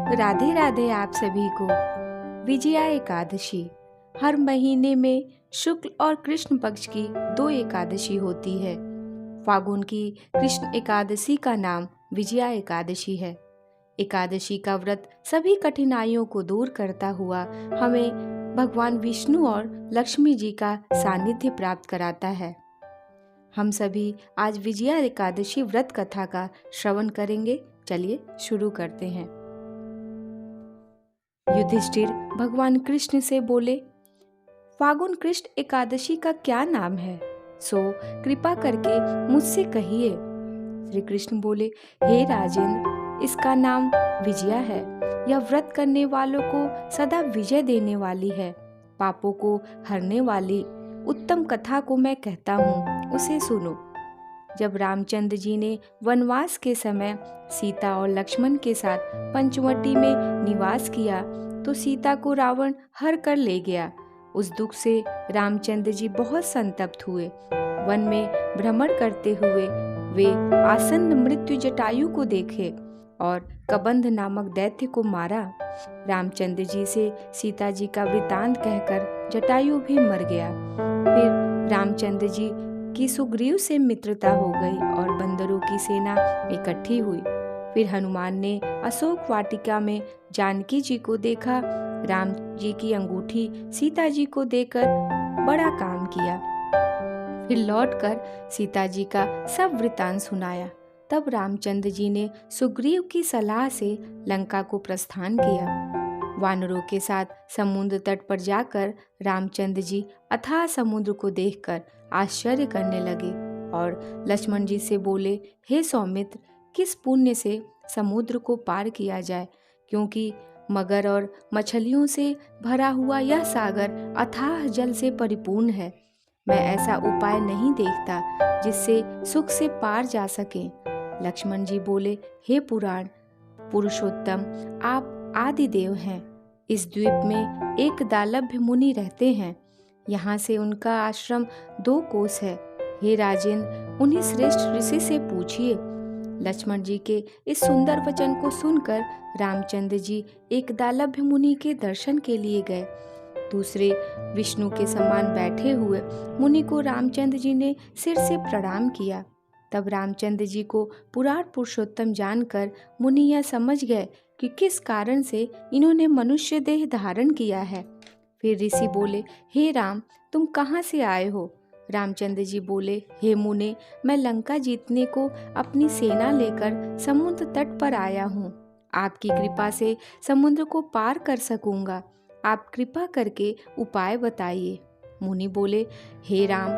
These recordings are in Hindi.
राधे राधे आप सभी को। विजया एकादशी हर महीने में शुक्ल और कृष्ण पक्ष की 2 एकादशी होती है। फागुन की कृष्ण एकादशी का नाम विजया एकादशी है। एकादशी का व्रत सभी कठिनाइयों को दूर करता हुआ हमें भगवान विष्णु और लक्ष्मी जी का सानिध्य प्राप्त कराता है। हम सभी आज विजया एकादशी व्रत कथा का श्रवण करेंगे। चलिए शुरू करते हैं। युधिष्ठिर भगवान कृष्ण से बोले, फागुन कृष्ण एकादशी का क्या नाम है, सो कृपा करके मुझसे कहिए। श्री कृष्ण बोले, हे राजेंद्र, इसका नाम विजया है। यह व्रत करने वालों को सदा विजय देने वाली है। पापों को हरने वाली उत्तम कथा को मैं कहता हूँ, उसे सुनो। जब रामचंद्र जी ने वनवास के समय सीता और लक्ष्मण के साथ पंचवटी में निवास किया तो सीता को रावण हर कर ले गया। उस दुख से रामचंद्र जी बहुत संतप्त हुए। वन में भ्रमण करते हुए वे आसन्न मृत्यु जटायु को देखे और कबंध नामक दैत्य को मारा। रामचंद्र जी से सीता जी का वृतांत कहकर जटायु भी मर गया। फिर रामचंद्र जी की सुग्रीव से मित्रता हो गई और बंदरों की सेना इकट्ठी हुई। फिर हनुमान ने अशोक वाटिका में जानकी जी को देखा। राम जी की अंगूठी सीता जी को देकर बड़ा काम किया। फिर लौटकर सीता जी का सब वृतांत सुनाया। तब रामचंद्र जी ने सुग्रीव की सलाह से लंका को प्रस्थान किया। वानरों के साथ समुद्र तट पर जाकर रामचंद्र जी अथाह समुद्र को देखकर आश्चर्य करने लगे और लक्ष्मण जी से बोले, हे सौमित्र, किस पुण्य से समुद्र को पार किया जाए, क्योंकि मगर और मछलियों से भरा हुआ यह सागर अथाह जल से परिपूर्ण है। मैं ऐसा उपाय नहीं देखता जिससे सुख से पार जा सके। लक्ष्मण जी बोले, हे पुराण पुरुषोत्तम, आप आदि देव हैं। इस द्वीप में एक दालभ्य मुनि रहते हैं। यहाँ से उनका आश्रम 2 कोस है। हे राजेंद्र, उन्हीं श्रेष्ठ ऋषि से पूछिए। लक्ष्मण जी के इस सुंदर वचन को सुनकर रामचंद्र जी एक दालभ्य मुनि के दर्शन के लिए गए। दूसरे विष्णु के समान बैठे हुए मुनि को रामचंद्र जी ने सिर से प्रणाम किया। तब रामचंद्र जी को पुराण पुरुषोत्तम जानकर मुनि यह समझ गए कि किस कारण से इन्होंने मनुष्य देह धारण किया है। फिर ऋषि बोले, हे राम, तुम कहाँ से आए हो? रामचंद्र जी बोले, हे मुने, मैं लंका जीतने को अपनी सेना लेकर समुद्र तट पर आया हूँ। आपकी कृपा से समुद्र को पार कर सकूंगा। आप कृपा करके उपाय बताइए। मुनि बोले, हे राम,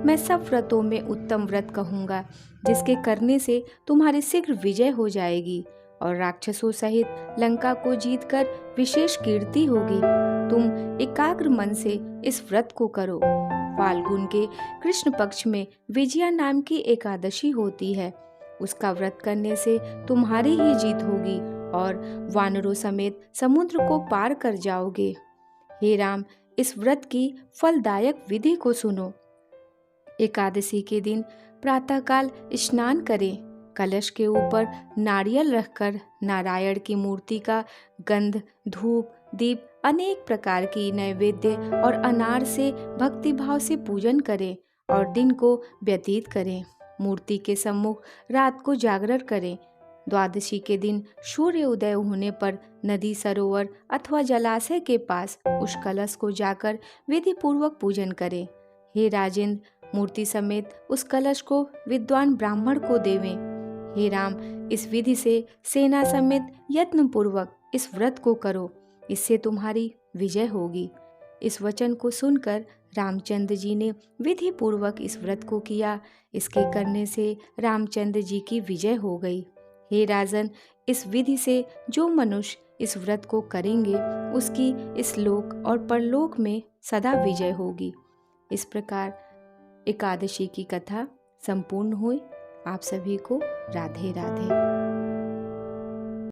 मैं सब व्रतों में उत्तम व्रत कहूँगा, जिसके करने से तुम्हारी शीघ्र विजय हो जाएगी और राक्षसों सहित लंका को जीतकर विशेष कीर्ति होगी। तुम एकाग्र मन से इस व्रत को करो। फाल्गुन के कृष्ण पक्ष में विजया नाम की एकादशी होती है। उसका व्रत करने से तुम्हारी ही जीत होगी और वानरों समेत समुद्र को पार कर जाओगे। हे राम, इस व्रत की फलदायक विधि को सुनो। एकादशी के दिन प्रातःकाल स्नान करें। कलश के ऊपर नारियल रखकर नारायण की मूर्ति का गंध, धूप, दीप, अनेक प्रकार की नैवेद्य और अनार से भक्तिभाव से पूजन करें और दिन को व्यतीत करें। मूर्ति के सम्मुख रात को जागरण करें। द्वादशी के दिन सूर्य उदय होने पर नदी, सरोवर अथवा जलाशय के पास उस कलश को जाकर विधि पूर्वक पूजन करें। हे राजेंद्र, मूर्ति समेत उस कलश को विद्वान ब्राह्मण को देवें। हे राम, इस विधि से सेना समेत यत्न पूर्वक इस व्रत को करो, इससे तुम्हारी विजय होगी। इस वचन को सुनकर रामचंद्र जी ने विधि पूर्वक इस व्रत को किया। इसके करने से रामचंद्र जी की विजय हो गई। हे राजन, इस विधि से जो मनुष्य इस व्रत को करेंगे उसकी इस लोक और परलोक में सदा विजय होगी। इस प्रकार एकादशी की कथा संपूर्ण हुई। आप सभी को राधे राधे।